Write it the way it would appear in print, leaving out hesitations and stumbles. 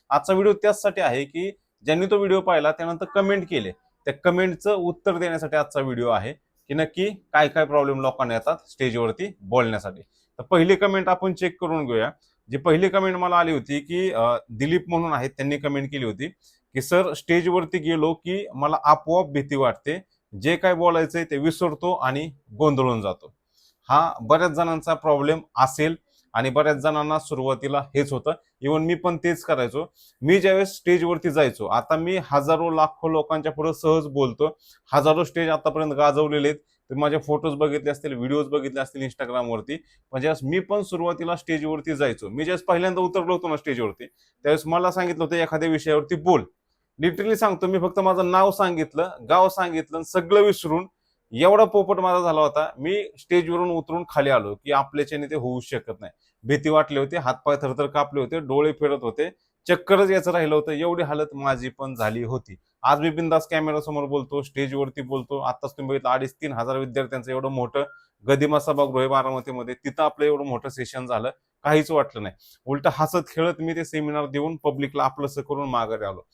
आजचा व्हिडिओ त्याचसाठी आहे की ज्यांनी तो व्हिडिओ पाहिला त्यानंतर कमेंट केले, त्या कमेंटचं उत्तर देण्यासाठी आजचा व्हिडिओ आहे की नक्की काय काय प्रॉब्लेम लोकांना येतात स्टेजवरती बोलण्यासाठी. तर पहिली कमेंट आपण चेक करून घेऊया. जी पहिली कमेंट मला आली होती की दिलीप म्हणून आहेत, त्यांनी कमेंट केली होती की सर स्टेजवरती गेलो की मला आपोआप भीती वाटते, जे काय बोलायचंय ते विसरतो आणि गोंधळून जातो. हा बऱ्याच जणांचा प्रॉब्लेम असेल आणि बऱ्याच जणांना सुरुवातीला हेच होतं. इव्हन मी पण तेच करायचो. मी ज्यावेळेस स्टेजवरती जायचो, आता मी हजारो लाखो लोकांच्या पुढे सहज बोलतो. हजारो स्टेज आतापर्यंत गाजवलेले आहेत. तुम्ही माझे फोटोज बघितले असतील, व्हिडिओज बघितले असतील इंस्टाग्रामवरती. पण ज्यावेळेस मी पण सुरुवातीला स्टेजवरती जायचो, मी ज्यावेळेस पहिल्यांदा उतरलो होतो ना स्टेजवरती, त्यावेळेस मला सांगितलं होतं एखाद्या विषयावरती बोल. लिटरली सांगतो, मी फक्त माझं नाव सांगितलं, गाव सांगितलं, सगळं विसरून एवढा पोपट माझा झाला होता. मी स्टेजवरून उतरून खाली आलो की आपल्याच्याने ते होऊ शकत नाही. भीती वाटली होती, हातपाय थरथर कापले होते, डोळे फिरत होते, चक्करच याचं राहिलं होतं. एवढी हालत माझी पण झाली होती. आज मी बिंदास कॅमेरा समोर बोलतो, स्टेजवरती बोलतो. आताच तुम्ही बघितलं 2,500-3,000 विद्यार्थ्यांचं एवढं मोठं गदिमा सभागृह आहे बारामतीमध्ये, तिथं आपलं एवढं मोठं सेशन झालं, काहीच वाटलं नाही. उलट हसत खेळत मी ते सेमिनार देऊन पब्लिकला आपलंसं करून माघारी आलो.